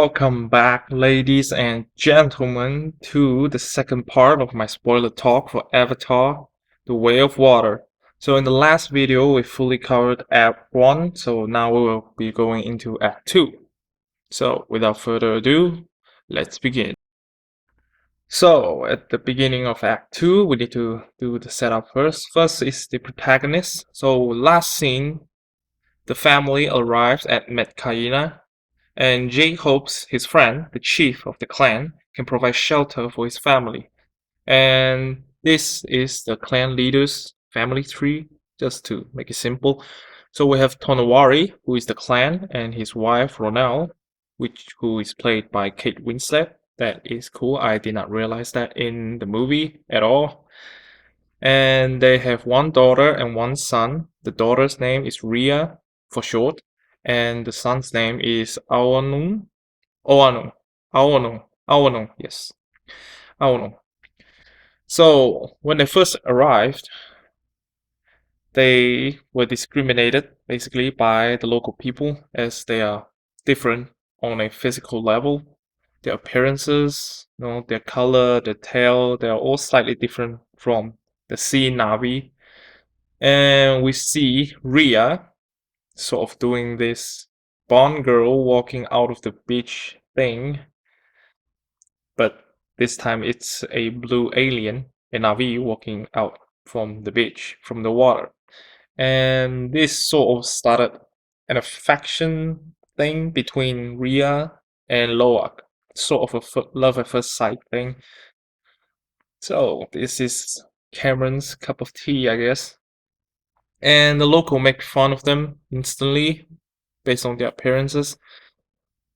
Welcome back, ladies and gentlemen, to the second part of my spoiler talk for Avatar: The Way of Water. So in the last video, we fully covered Act 1, so now we will be going into Act 2. So without further ado, let's begin. So at the beginning of Act 2, we need to do the setup first. First is the protagonist. So last scene, the family arrives at Medcaina, and Jake hopes his friend, the chief of the clan, can provide shelter for his family. And this is the clan leader's family tree, just to make it simple. So we have Tonawari, who is the clan, and his wife Ronelle, who is played by Kate Winslet. That is cool. I did not realize that in the movie at all. And they have one daughter and one son. The daughter's name is Ria for short, and the son's name is Awanung. Awanung, yes. Awanung. So when they first arrived, they were discriminated basically by the local people as they are different on a physical level. Their appearances, their color, their tail, they are all slightly different from the sea Navi. And we see Ria sort of doing this Bond girl walking out of the beach thing, but this time it's a blue alien, a Navi, walking out from the beach, from the water. And this sort of started an affection thing between Ria and Loak, sort of a love at first sight thing. So this is Cameron's cup of tea, I guess. And the local make fun of them instantly based on their appearances.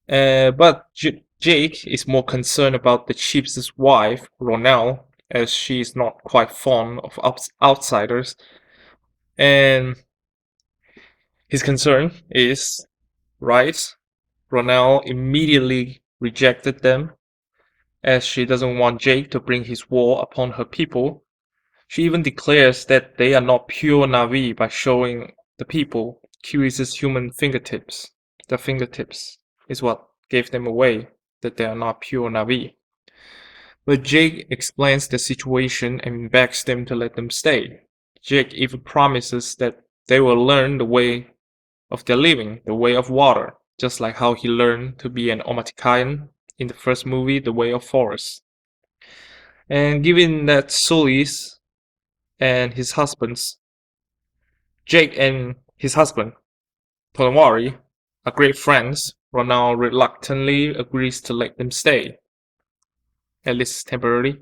But Jake is more concerned about the chief's wife, Ronelle, as she is not quite fond of outsiders. And his concern is right. Ronelle immediately rejected them, as she doesn't want Jake to bring his war upon her people. She even declares that they are not pure Na'vi by showing the people Curious' human fingertips. The fingertips is what gave them away, that they are not pure Na'vi. But Jake explains the situation and begs them to let them stay. Jake even promises that they will learn the way of their living, the way of water, just like how he learned to be an Omatikayan in the first movie, The Way of Forest. And given that Solis and his husbands, Jake and his husband, Tonawari, are great friends, Ronald reluctantly agrees to let them stay, at least temporarily.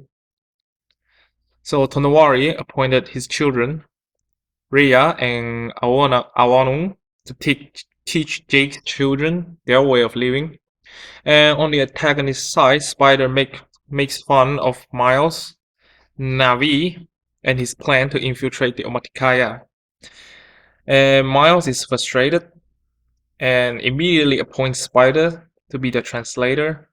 So Tonawari appointed his children, Rhea and Awanung, to teach Jake's children their way of living. And on the antagonist side, Spider makes fun of Miles, Navi, and his plan to infiltrate the Omaticaya. And Miles is frustrated and immediately appoints Spider to be the translator.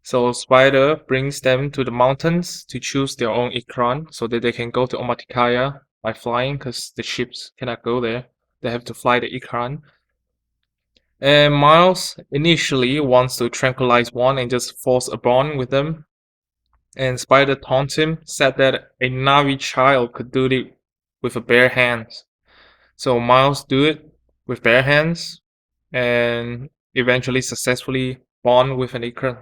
So Spider brings them to the mountains to choose their own Ikran so that they can go to Omaticaya by flying, because the ships cannot go there. They have to fly the Ikran. And Miles initially wants to tranquilize one and just force a bond with them. And Spider taunts him, said that a Navi child could do it with a bare hands. So Miles do it with bare hands and eventually successfully bond with an Ikran.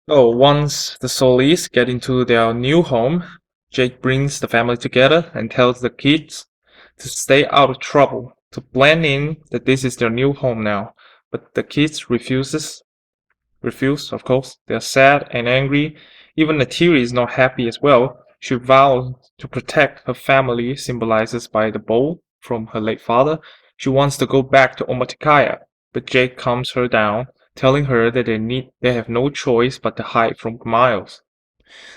So once the Solis get into their new home, Jake brings the family together and tells the kids to stay out of trouble, to blend in that this is their new home now. But the kids refuse, of course. They're sad and angry. Even Natiri is not happy as well. She vows to protect her family, symbolized by the bowl from her late father. She wants to go back to Omaticaya, but Jake calms her down, telling her that they have no choice but to hide from Miles.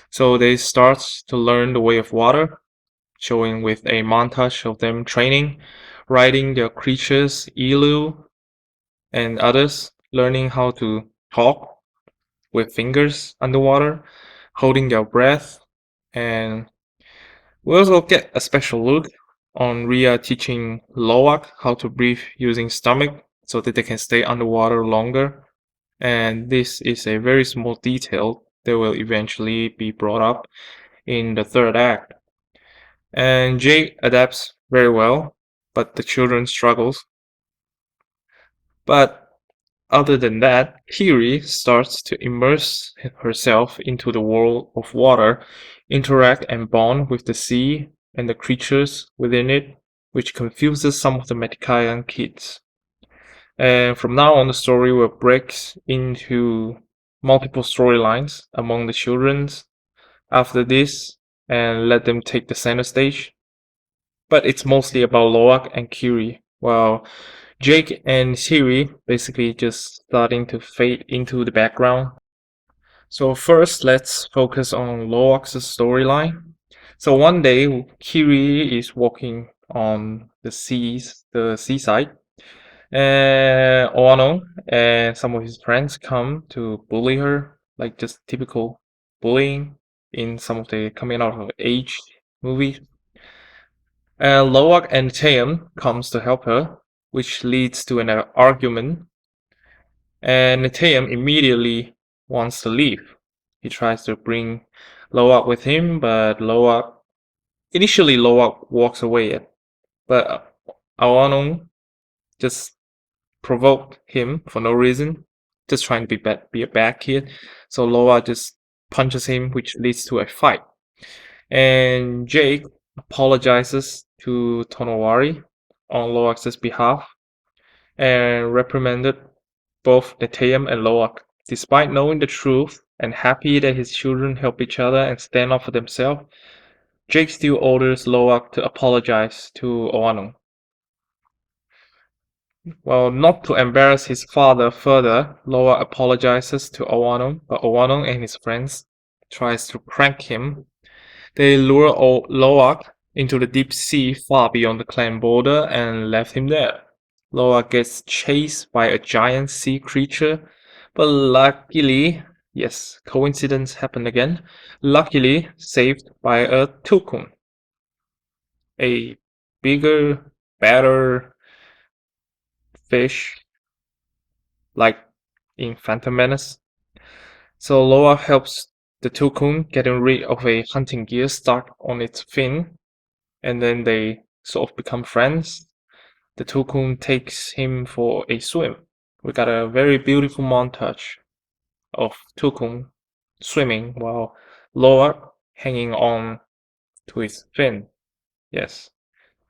So they start to learn the way of water, showing with a montage of them training, riding their creatures, Ilu and others, learning how to talk with fingers underwater, holding their breath, and we also get a special look on Ria teaching Loak how to breathe using stomach so that they can stay underwater longer. And this is a very small detail that will eventually be brought up in the third act. And Jake adapts very well, but the children struggles. But other than that, Kiri starts to immerse herself into the world of water, interact and bond with the sea and the creatures within it, which confuses some of the Metikayan kids. And from now on, the story will break into multiple storylines among the children after this and let them take the center stage. But it's mostly about Loak and Kiri, while Jake and Siri basically just starting to fade into the background. So first, let's focus on Loak's storyline. So one day, Kiri is walking on the seaside, and Oano and some of his friends come to bully her, like just typical bullying in some of the coming out of age movies. And Loak and Taeyeon comes to help her, which leads to an argument. And Taeyeon immediately wants to leave. He tries to bring Loak with him, but initially Loak walks away. But Awanong just provoked him for no reason, just trying to be a bad kid. So Loak just punches him, which leads to a fight. And Jake apologizes to Tonowari on Loak's behalf and reprimanded both Taeyeon and Loak. Despite knowing the truth and happy that his children help each other and stand up for themselves, Jake still orders Loak to apologize to Oano. Well, not to embarrass his father further, Loak apologizes to Oano, but Oano and his friends tries to prank him. They lure Loak into the deep sea far beyond the clan border and left him there. Loak gets chased by a giant sea creature, but luckily, yes, coincidence happened again, luckily saved by a Tukun, a bigger, better fish, like in Phantom Menace. So Loak helps the Tukun getting rid of a hunting gear stuck on its fin, and then they sort of become friends. The Tukun takes him for a swim. We got a very beautiful montage of Tukun swimming while Loak hanging on to his fin. Yes.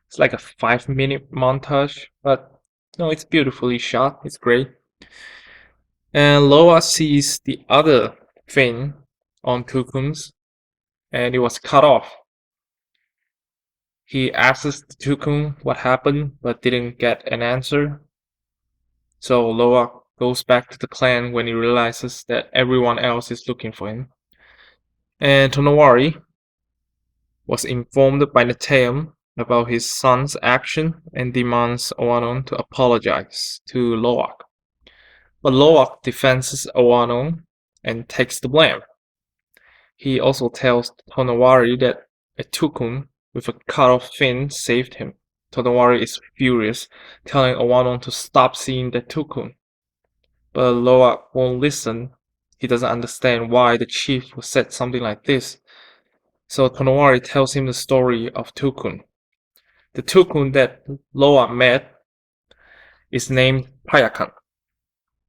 It's like a 5 minute montage, but no, it's beautifully shot. It's great. And Loak sees the other fin on Tukun's and it was cut off. He asks the Tukun what happened but didn't get an answer. So Loak goes back to the clan when he realizes that everyone else is looking for him. And Tonowari was informed by Taeyeon about his son's action and demands Owanon to apologize to Loak. But Loak defends Owanon and takes the blame. He also tells Tonowari that a Tukun with a cut-off fin saved him. Tonowari is furious, telling Owanon to stop seeing the Tukun. But Loak won't listen. He doesn't understand why the chief would said something like this. So Tonowari tells him the story of Tukun. The Tukun that Loak met is named Payakan.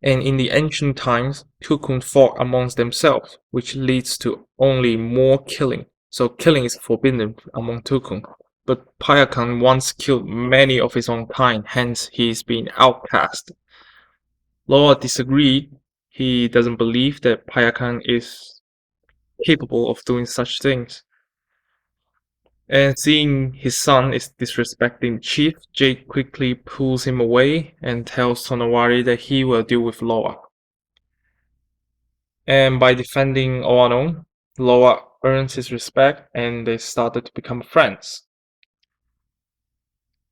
And in the ancient times, Tukun fought amongst themselves, which leads to only more killing. So killing is forbidden among Tukun. But Payakan once killed many of his own kind, hence he is being outcast. Loak disagreed. He doesn't believe that Payakan is capable of doing such things. And seeing his son is disrespecting the chief, Jake quickly pulls him away and tells Tonowari that he will deal with Loak. And by defending Oano, Loak earns his respect and they started to become friends.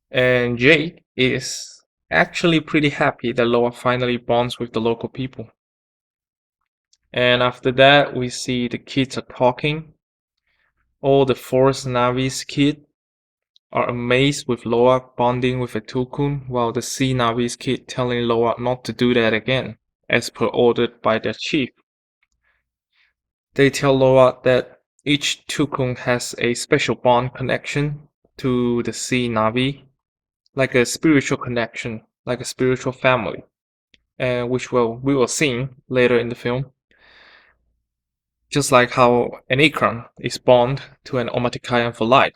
And Jake is actually pretty happy that Loak finally bonds with the local people. And after that, we see the kids are talking. All the Forest Navi's kids are amazed with Loak bonding with a Tukun, while the Sea Navi's kid telling Loak not to do that again. as per ordered by their chief. They tell Loa that each Tukun has a special bond connection to the sea Navi, like a spiritual connection, like a spiritual family, and which we will see later in the film. Just like how an Ikran is bound to an Omatikayan for life.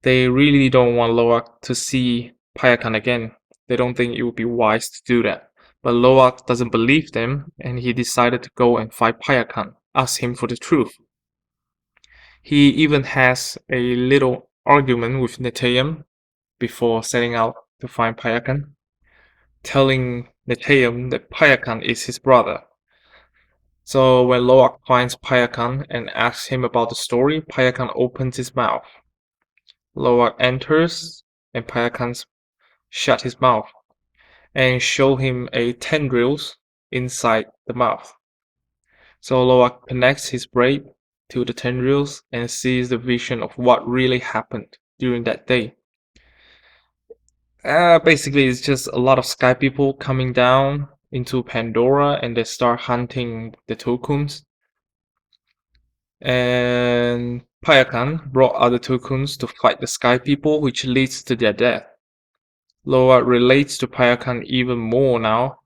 They really don't want Loak to see Payakan again. They don't think it would be wise to do that. But Loak doesn't believe them, and he decided to go and fight Payakan, ask him for the truth. He even has a little argument with Neteyam before setting out to find Payakan, telling Neteyam that Payakan is his brother. So when Loak finds Payakan and asks him about the story, Payakan opens his mouth. Loak enters and Payakan shut his mouth and show him a tendrils inside the mouth. So Loak connects his brain to the tendrils and sees the vision of what really happened during that day. Basically, it's just a lot of sky people coming down into Pandora and they start hunting the Tokuns. And Payakan brought other Tokuns to fight the sky people, which leads to their death. Loa relates to Payakan even more now,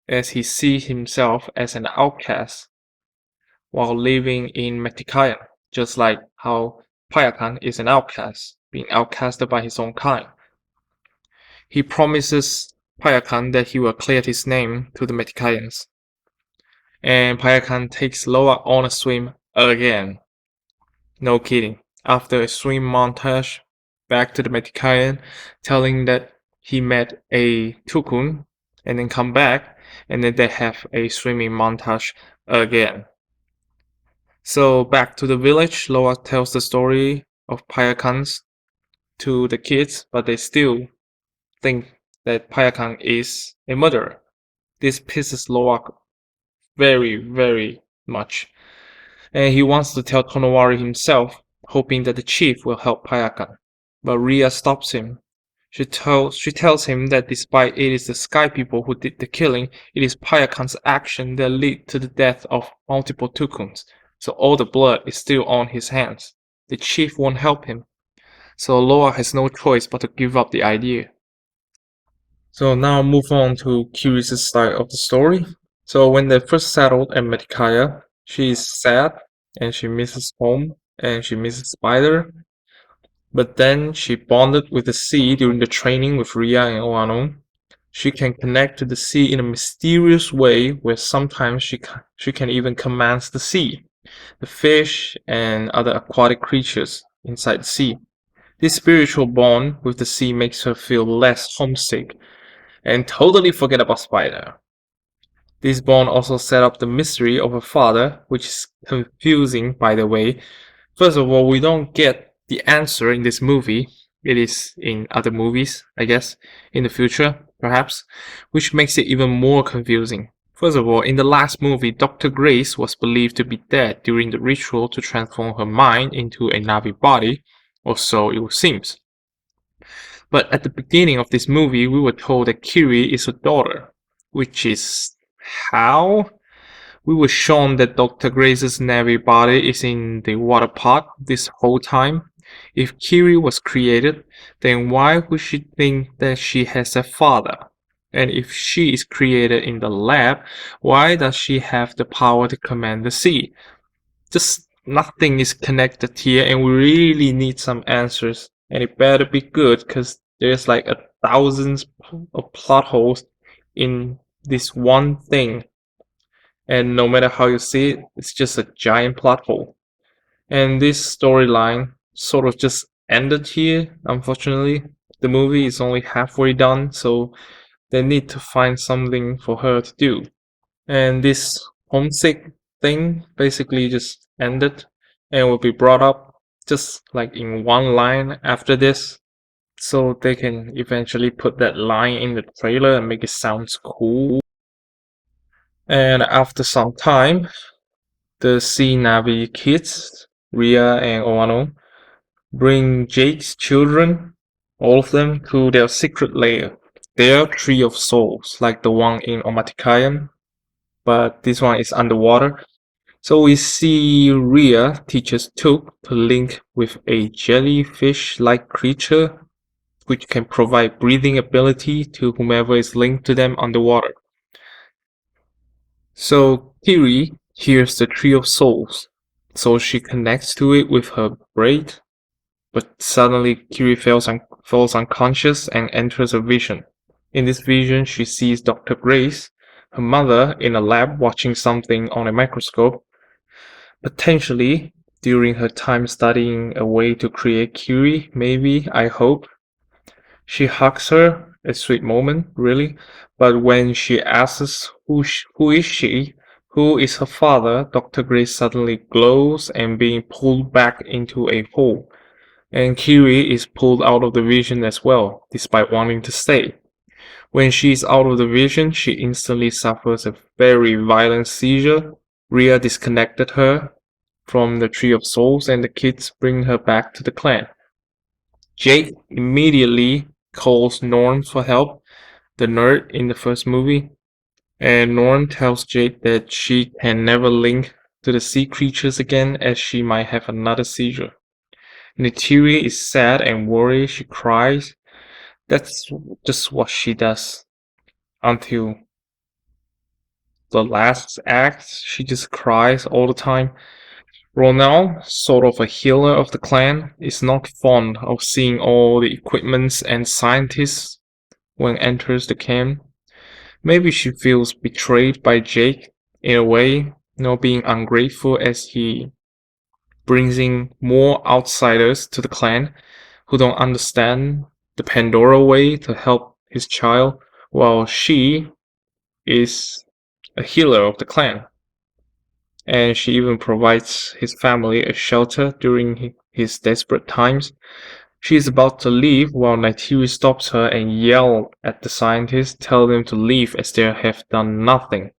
as he sees himself as an outcast while living in Metikayan, just like how Payakan is an outcast, being outcasted by his own kind. He promises Payakan that he will clear his name to the Metikayans. And Payakan takes Loa on a swim again. No kidding. After a swim montage, back to the Metikayan, telling that he met a Tukun, and then come back, and then they have a swimming montage again. So back to the village, Loa tells the story of Payakan's to the kids, but they still think that Payakan is a murderer. This pisses Loa very, very much. And he wants to tell Tonowari himself, hoping that the chief will help Payakan. But Ria stops him. She tells him that despite it is the Sky People who did the killing, it is Payakan's action that lead to the death of multiple Tukuns. So all the blood is still on his hands. The chief won't help him. So Loa has no choice but to give up the idea. So now move on to Kiri's side of the story. So when they first settled at Metkaya, she is sad and she misses home and she misses Spider. But then she bonded with the sea during the training with Ria and Oano. She can connect to the sea in a mysterious way where sometimes she can even command the sea, the fish and other aquatic creatures inside the sea. This spiritual bond with the sea makes her feel less homesick and totally forget about Spider. This bond also set up the mystery of her father, which is confusing by the way. First of all, we don't get the answer in this movie. It is in other movies, I guess, in the future, perhaps, which makes it even more confusing. First of all, in the last movie, Dr. Grace was believed to be dead during the ritual to transform her mind into a Navi body, or so it seems. But at the beginning of this movie, we were told that Kiri is her daughter, which is how? We were shown that Dr. Grace's Navi body is in the water pot this whole time. If Kiri was created, then why would she think that she has a father? And if she is created in the lab, why does she have the power to command the sea? Just nothing is connected here, and we really need some answers. And it better be good, because there's like thousands of plot holes in this one thing. And no matter how you see it, it's just a giant plot hole. And this storyline sort of just ended here, unfortunately. The movie is only halfway done, so they need to find something for her to do. And this homesick thing basically just ended and will be brought up just like in one line after this. So they can eventually put that line in the trailer and make it sound cool. And after some time, the Sea Navi kids, Ria and Oano, bring Jake's children, all of them, to their secret lair. their tree of souls, like the one in Omatikayan, but this one is underwater. So we see Rhea teaches Took to link with a jellyfish-like creature which can provide breathing ability to whomever is linked to them underwater. So Kiri hears the Tree of Souls, so she connects to it with her braid, but suddenly Kiri falls unconscious and enters a vision. In this vision, she sees Dr. Grace, her mother, in a lab watching something on a microscope. Potentially, during her time studying a way to create Kiri, maybe, I hope. She hugs her, a sweet moment, really, but when she asks who is she, who is her father, Dr. Grace suddenly glows and being pulled back into a hole. And Kiri is pulled out of the vision as well, despite wanting to stay. When she is out of the vision, she instantly suffers a very violent seizure. Rhea disconnected her from the Tree of Souls and the kids bring her back to the clan. Jake immediately calls Norm for help, the nerd in the first movie, and Norm tells Jake that she can never link to the sea creatures again as she might have another seizure. Neytiri is sad and worried, she cries. That's just what she does until the last act. She just cries all the time. Ronald, sort of a healer of the clan, is not fond of seeing all the equipments and scientists when enters the camp. Maybe she feels betrayed by Jake in a way, being ungrateful as he brings in more outsiders to the clan who don't understand the Pandora way to help his child, while she is a healer of the clan. And she even provides his family a shelter during his desperate times. She is about to leave while Neytiri stops her and yells at the scientists, telling them to leave as they have done nothing.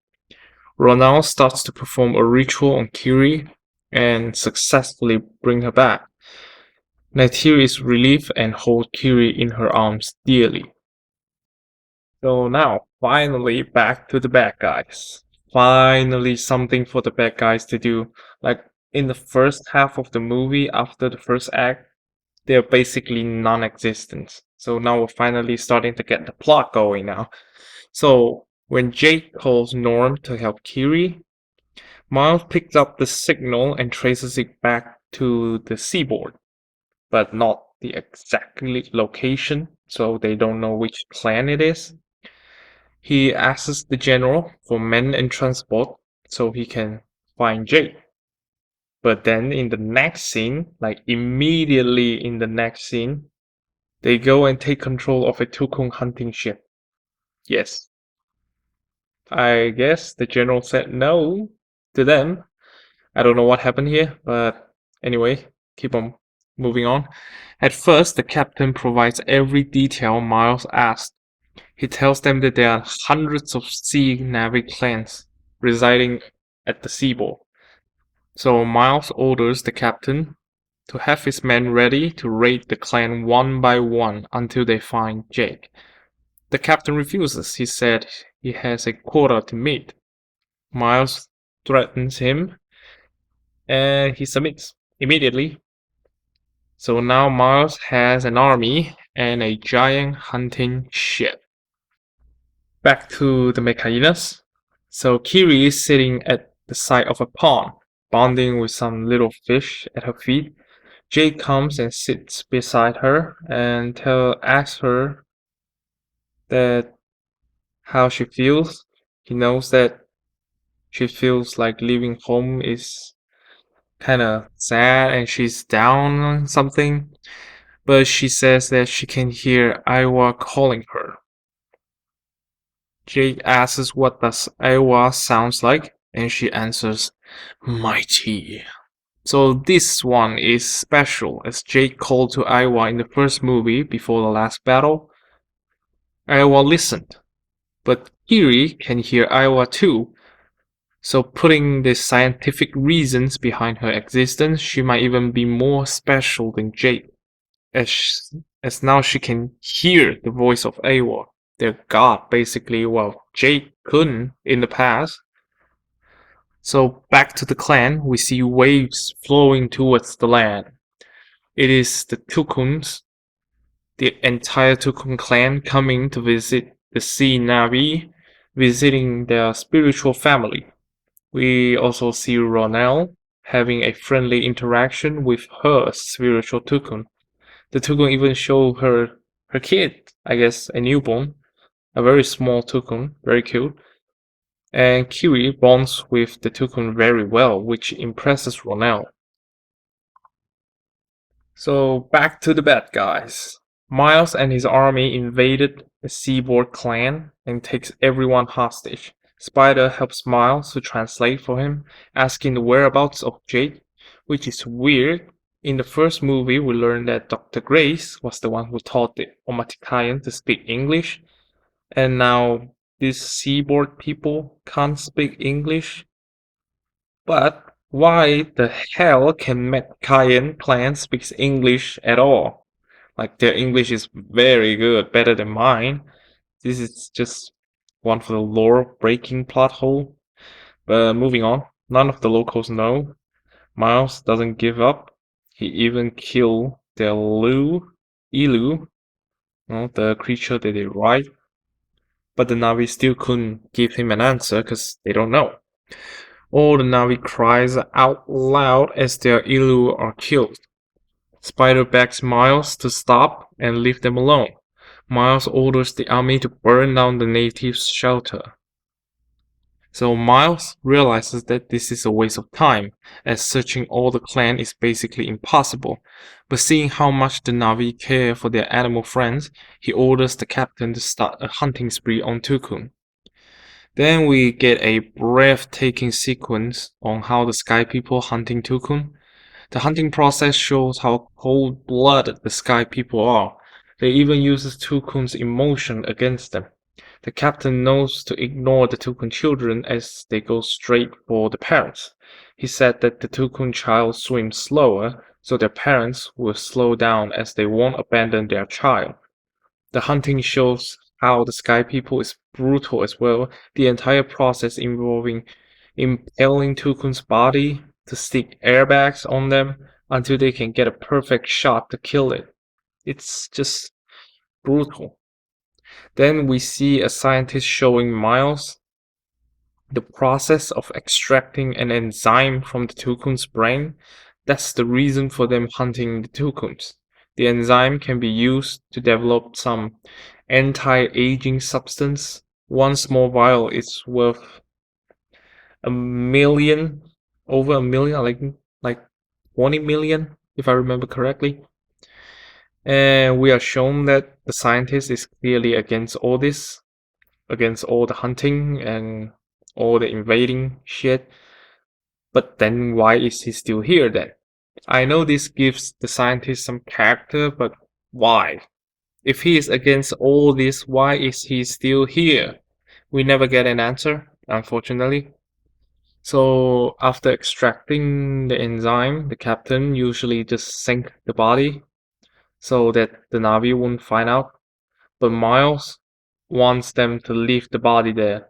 Ronald starts to perform a ritual on Kiri and successfully bring her back. Neytiri is relieved and holds Kiri in her arms dearly. So now, finally back to the bad guys. Finally something for the bad guys to do. Like in the first half of the movie, after the first act, they're basically non-existent. So now we're finally starting to get the plot going now. So when Jake calls Norm to help Kiri, Miles picks up the signal and traces it back to the seaboard, but not the exact location, so they don't know which clan it is. He asks the general for men and transport so he can find Jake. But then in the next scene, like immediately in the next scene, they go and take control of a Tukung hunting ship. Yes. I guess the general said no to them. I don't know what happened here, but anyway, keep on moving on. At first, the captain provides every detail Miles asked. He tells them that there are hundreds of sea Navi clans residing at the seaboard. So Miles orders the captain to have his men ready to raid the clan one by one until they find Jake. The captain refuses. He said he has a quota to meet. Miles threatens him and he submits immediately. So now Miles has an army and a giant hunting ship. Back to the Mechainas. So Kiri is sitting at the side of a pond, bonding with some little fish at her feet. Jake comes and sits beside her and asks her that how she feels. He knows that she feels like leaving home is kind of sad and she's down on something, but she says that she can hear Iowa calling her. Jake asks what does Iowa sounds like, and she answers, mighty. So this one is special, as Jake called to Iowa in the first movie before the last battle. Iowa listened, but Kiri can hear Iowa too, so putting the scientific reasons behind her existence, she might even be more special than Jake, as now she can hear the voice of Iowa. their god, basically. Well, Jake couldn't in the past. So back to the clan, we see waves flowing towards the land. It is the Tukuns, the entire Tukun clan coming to visit the Sea Navi, visiting their spiritual family. We also see Ronel having a friendly interaction with her spiritual Tukun. The Tukun even show her kid, I guess a newborn, a very small Tukun, very cute. And Kiwi bonds with the Tukun very well, which impresses Ronel. So back to the bad guys. Miles and his army invaded the Seaboard clan and takes everyone hostage. Spider helps Miles to translate for him, asking the whereabouts of Jake, which is weird. In the first movie, we learned that Dr. Grace was the one who taught the Omatikayan to speak English, and now these Seaboard people can't speak English. But why the hell can Metcayan clan speaks English at all? Like their English is very good, better than mine. This is just one for the lore breaking plot hole. But moving on, none of the locals know. Miles doesn't give up. He even killed their Ilu, the creature that they ride. But the Navi still couldn't give him an answer because they don't know. All the Navi cries out loud as their Ilu are killed. Spider begs Miles to stop and leave them alone. Miles orders the army to burn down the natives' shelter. So Miles realizes that this is a waste of time, as searching all the clan is basically impossible. But seeing how much the Navi care for their animal friends, he orders the captain to start a hunting spree on Tukun. Then we get a breathtaking sequence on how the Sky People hunting Tukun. The hunting process shows how cold-blooded the Sky People are. They even uses Tukun's emotion against them. The captain knows to ignore the Tukun children as they go straight for the parents. He said that the Tukun child swims slower, so their parents will slow down as they won't abandon their child. The hunting shows how the Sky People is brutal as well, the entire process involving impaling Tukun's body to stick airbags on them until they can get a perfect shot to kill it. It's just brutal. Then we see a scientist showing Miles the process of extracting an enzyme from the Tukun's brain. That's the reason for them hunting the Tukuns. The enzyme can be used to develop some anti-aging substance. One small vial is worth a million, over a million, like 20 million, if I remember correctly. And we are shown that the scientist is clearly against all this, against all the hunting and all the invading shit. But then why is he still here then? I know this gives the scientist some character, but why? If he is against all this, why is he still here? We never get an answer, unfortunately. So after extracting the enzyme, the captain usually just sink the body so that the Navi won't find out. But Miles wants them to leave the body there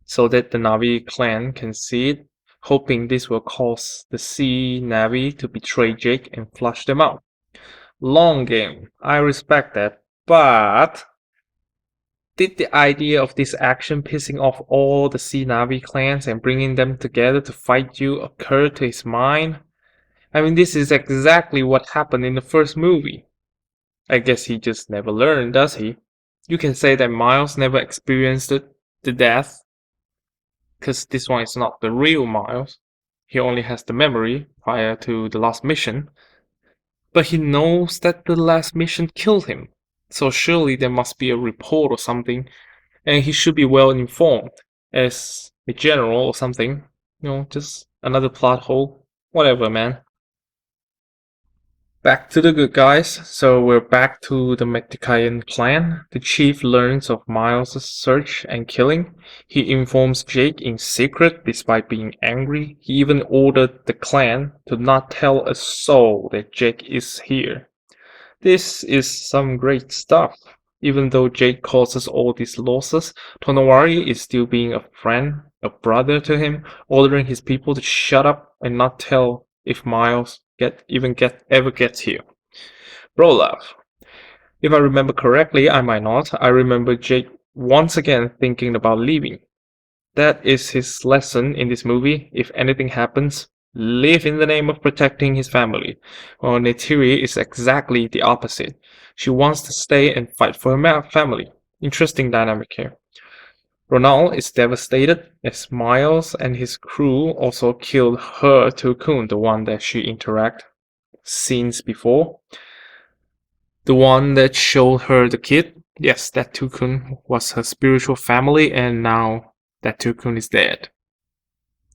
so that the Navi clan can see it, hoping this will cause the Sea Navi to betray Jake and flush them out. Long game, I respect that, but did the idea of this action pissing off all the Sea Navi clans and bringing them together to fight you occur to his mind? I mean, this is exactly what happened in the first movie. I guess he just never learned, does he? You can say that Miles never experienced the death, because this one is not the real Miles. He only has the memory prior to the last mission. But he knows that the last mission killed him. So surely there must be a report or something, and he should be well informed as a general or something. Just another plot hole. Whatever, man. Back to the good guys. So we're back to the Mexican clan. The chief learns of Miles' search and killing. He informs Jake in secret despite being angry. He even ordered the clan to not tell a soul that Jake is here. This is some great stuff. Even though Jake causes all these losses, Tonowari is still being a friend, a brother to him, ordering his people to shut up and not tell if Miles ever gets here. Bro love. If I remember correctly, I might not. I remember Jake once again thinking about leaving. That is his lesson in this movie. If anything happens, live in the name of protecting his family. While Neytiri is exactly the opposite. She wants to stay and fight for her family. Interesting dynamic here. Ronald is devastated as Miles and his crew also killed her Tukun, the one that she interacted scenes before. The one that showed her the kid. Yes, that Tukun was her spiritual family, and now that Tukun is dead.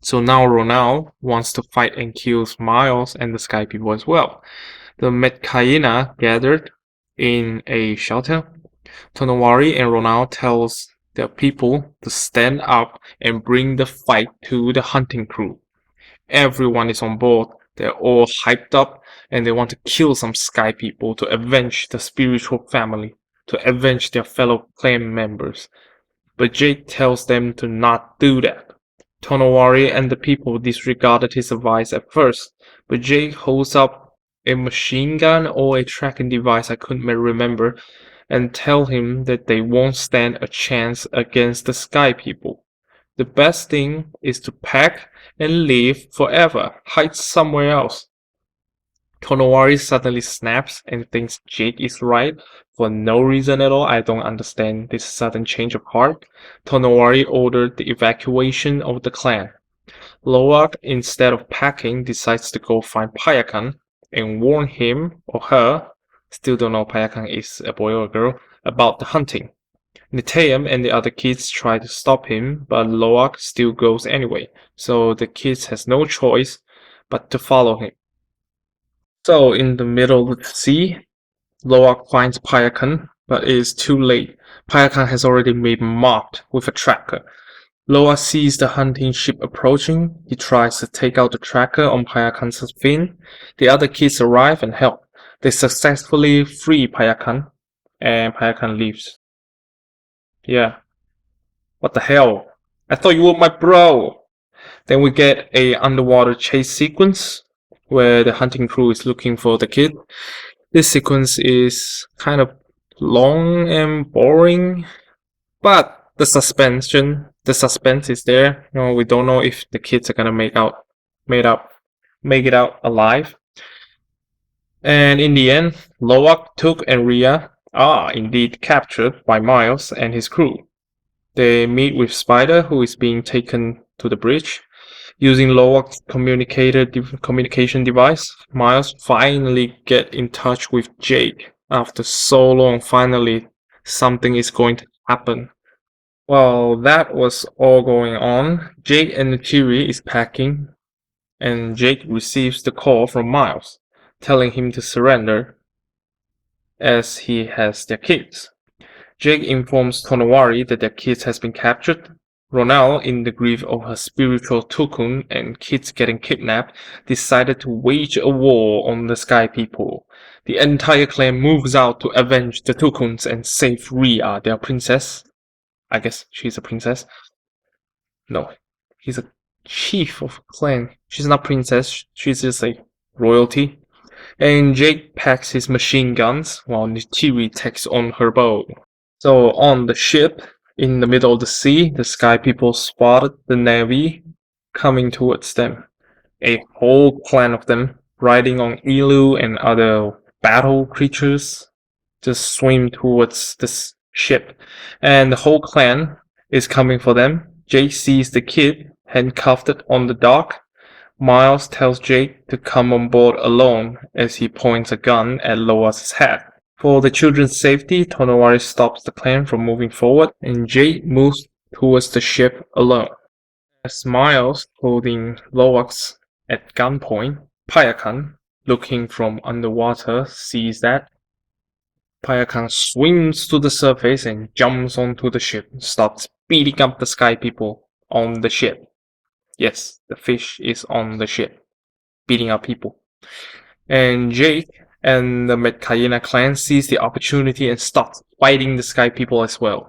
So now Ronald wants to fight and kills Miles and the Sky People as well. The Metkaina gathered in a shelter. Tonowari and Ronald tells their people to stand up and bring the fight to the hunting crew. Everyone is on board. They're all hyped up and they want to kill some Sky People to avenge the spiritual family, to avenge their fellow clan members. But Jake tells them to not do that. Tonowari and the people disregarded his advice at first, but Jake holds up a machine gun or a tracking device I couldn't remember and tell him that they won't stand a chance against the Sky People. The best thing is to pack and leave forever, hide somewhere else. Tonowari suddenly snaps and thinks Jake is right for no reason at all. I don't understand this sudden change of heart. Tonowari ordered the evacuation of the clan. Loak, instead of packing, decides to go find Payakan and warn him or her, still don't know Payakan is a boy or a girl, about the hunting. Nitayam and the other kids try to stop him, but Loak still goes anyway, so the kids has no choice but to follow him. So in the middle of the sea, Loak finds Payakan, but it is too late. Payakan has already been marked with a tracker. Loak sees the hunting ship approaching. He tries to take out the tracker on Payakan's fin. The other kids arrive and help. They successfully free Payakan, and Payakan leaves. Yeah. What the hell? I thought you were my bro! Then we get a underwater chase sequence where the hunting crew is looking for the kid. This sequence is kind of long and boring, but the suspense is there. You know, we don't know if the kids are gonna make it out alive. And in the end, Loak, Tuk, and Ria are indeed captured by Miles and his crew. They meet with Spider, who is being taken to the bridge. Using Loak's communication device, Miles finally get in touch with Jake. After so long, finally, something is going to happen. While that was all going on, Jake and Neytiri is packing, and Jake receives the call from Miles, telling him to surrender as he has their kids. Jake informs Tonowari that their kids has been captured. Ronald, in the grief of her spiritual Tukun and kids getting kidnapped, decided to wage a war on the Sky People. The entire clan moves out to avenge the Tukuns and save Ria, their princess. I guess she's a princess. No, he's a chief of a clan. She's not princess, she's just a royalty. And Jake packs his machine guns while Neytiri takes on her bow. So on the ship, in the middle of the sea, the Sky People spotted the Navy coming towards them. A whole clan of them, riding on elu and other battle creatures, just swim towards this ship. And the whole clan is coming for them. Jake sees the kid handcuffed on the dock. Miles tells Jake to come on board alone as he points a gun at Loak's head. For the children's safety, Tonowari stops the clan from moving forward, and Jake moves towards the ship alone. As Miles, holding Loax at gunpoint, Payakan, looking from underwater, sees that. Payakan swims to the surface and jumps onto the ship, starts beating up the Sky People on the ship. Yes, the fish is on the ship, beating up people. And Jake And the Metcalina clan sees the opportunity and starts fighting the Sky People as well.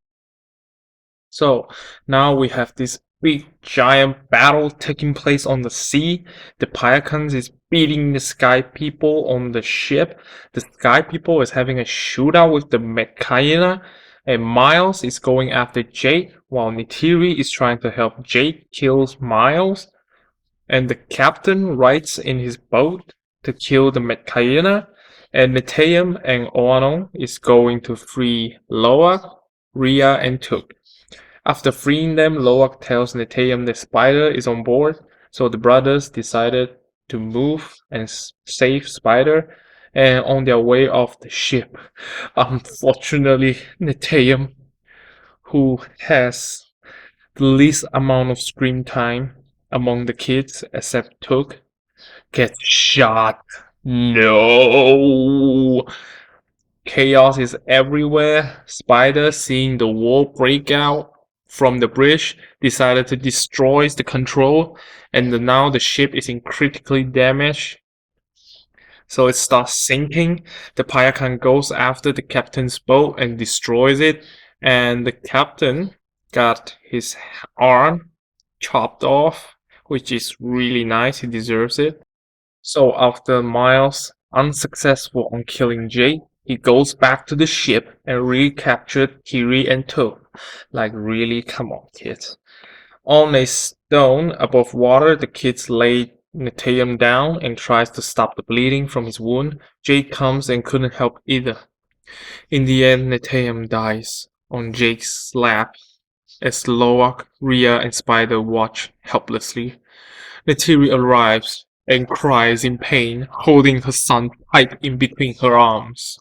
So now we have this big giant battle taking place on the sea. The Pyakans is beating the Sky People on the ship. The Sky People is having a shootout with the Metcalina, and Miles is going after Jake while Neytiri is trying to help Jake kills Miles. And the captain rides in his boat to kill the Metcalina, and Neteyam and Oano is going to free Loak, Rhea, and Tuk. After freeing them, Loak tells Neteyam the Spider is on board, so the brothers decided to move and save Spider, and on their way off the ship, unfortunately, Neteyam, who has the least amount of screen time among the kids except Tuk, gets shot. No! Chaos is everywhere. Spider, seeing the war break out from the bridge, decided to destroy the control, and now the ship is in critically damaged. So it starts sinking. The Payakan goes after the captain's boat and destroys it, and the captain got his arm chopped off, which is really nice. He deserves it. So after Miles unsuccessful on killing Jake, he goes back to the ship and recaptured Kiri and Tuk. Like really, come on, kids. On a stone above water, the kids lay Neteyam down and tries to stop the bleeding from his wound. Jake comes and couldn't help either. In the end, Neteyam dies on Jake's lap as Loak, Rhea, and Spider watch helplessly. Neytiri arrives and cries in pain, holding her son tight in between her arms.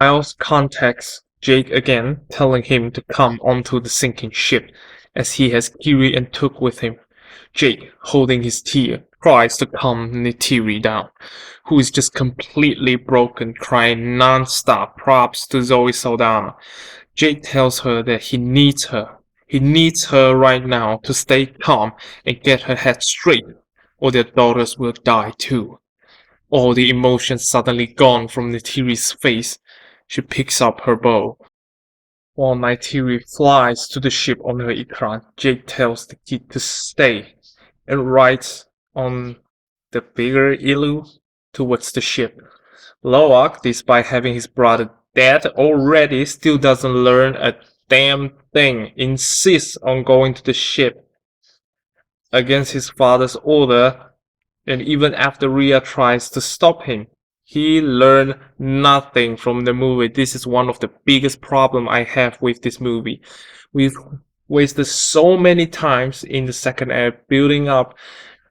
Miles contacts Jake again, telling him to come onto the sinking ship, as he has Kiri and Tuk with him. Jake, holding his tear, tries to calm Neytiri down, who is just completely broken, crying non-stop props to Zoe Saldana. Jake tells her that he needs her. He needs her right now to stay calm and get her head straight, or their daughters will die too. All the emotion suddenly gone from Neytiri's face. She picks up her bow. While Neytiri flies to the ship on her Ikran, Jake tells the kid to stay and rides on the bigger Ilu towards the ship. Loak, despite having his brother dead already, still doesn't learn a damn thing, insists on going to the ship against his father's order, and even after Rhea tries to stop him, he learned nothing from the movie. This is one of the biggest problems I have with this movie. We've wasted so many times in the second act building up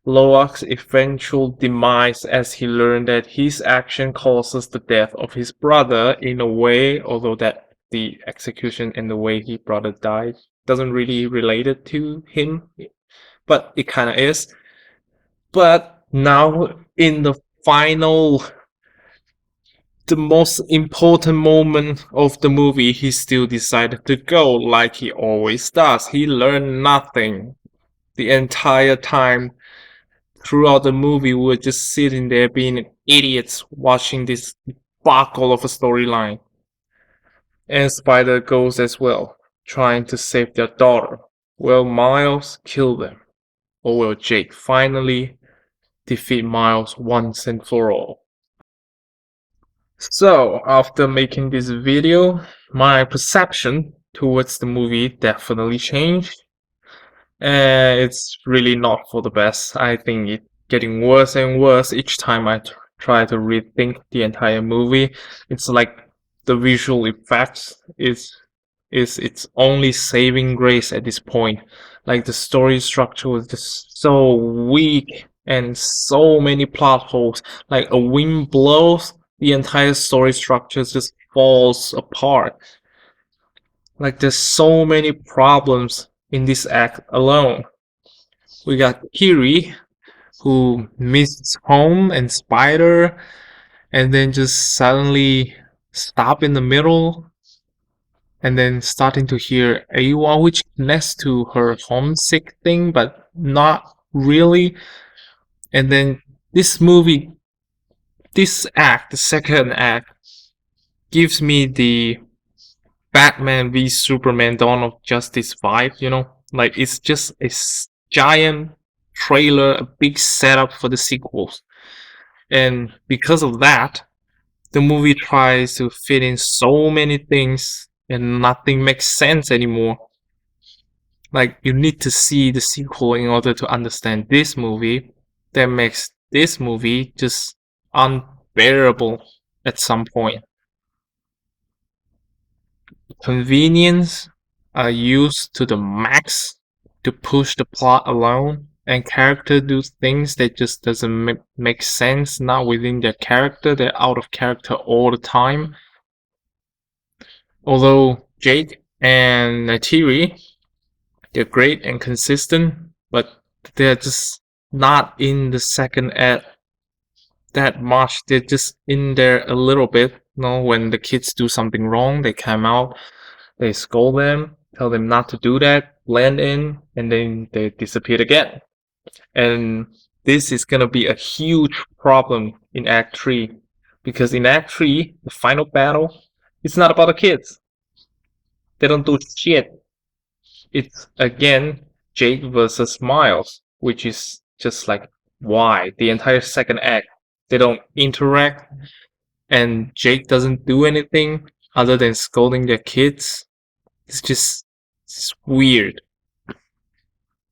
Loak's eventual demise as he learned that his action causes the death of his brother in a way, although that the execution and the way his brother died doesn't really relate it to him, but it kind of is. But now in the final, the most important moment of the movie, he still decided to go like he always does. He learned nothing the entire time. Throughout the movie, we were just sitting there being idiots watching this buckle of a storyline. And Spider goes as well, trying to save their daughter. Will Miles kill them? Or will Jake finally defeat Miles once and for all? So, after making this video, my perception towards the movie definitely changed. And it's really not for the best. I think it's getting worse and worse each time I try to rethink the entire movie. It's like the visual effects is its only saving grace at this point. Like the story structure was just so weak and so many plot holes. Like a wind blows, the entire story structure just falls apart. Like there's so many problems in this act alone. We got Kiri, who missed home and Spider, and then just suddenly stop in the middle, and then starting to hear Awa, which connects to her homesick thing, but not really. And then this movie this act, the second act, gives me the Batman v Superman Dawn of Justice vibe, you know? Like, it's just a giant trailer, a big setup for the sequels. And because of that, the movie tries to fit in so many things and nothing makes sense anymore. Like, you need to see the sequel in order to understand this movie. That makes this movie just unbearable at some point. Convenience are used to the max to push the plot along, and character do things that just doesn't make sense, not within their character. They're out of character all the time. Although Jake and Neytiri, they're great and consistent, but they're just not in the second act that much. They're just in there a little bit. You know, when the kids do something wrong, they come out, they scold them, tell them not to do that, blend in, and then they disappear again. And this is gonna be a huge problem in Act 3. Because in Act 3, the final battle, it's not about the kids. They don't do shit. It's again Jake versus Miles, which is just like why? The entire second act, they don't interact, and Jake doesn't do anything other than scolding their kids. It's weird.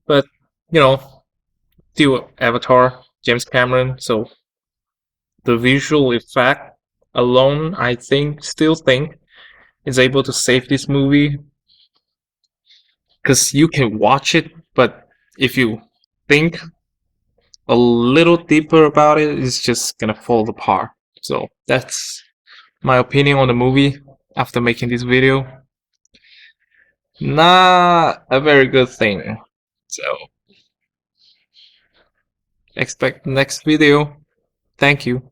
But you know, still Avatar, James Cameron, so the visual effect alone, I still think, is able to save this movie. Because you can watch it, but if you think a little deeper about it, it's just gonna fall apart. So that's my opinion on the movie after making this video. Not a very good thing. So expect the next video. Thank you.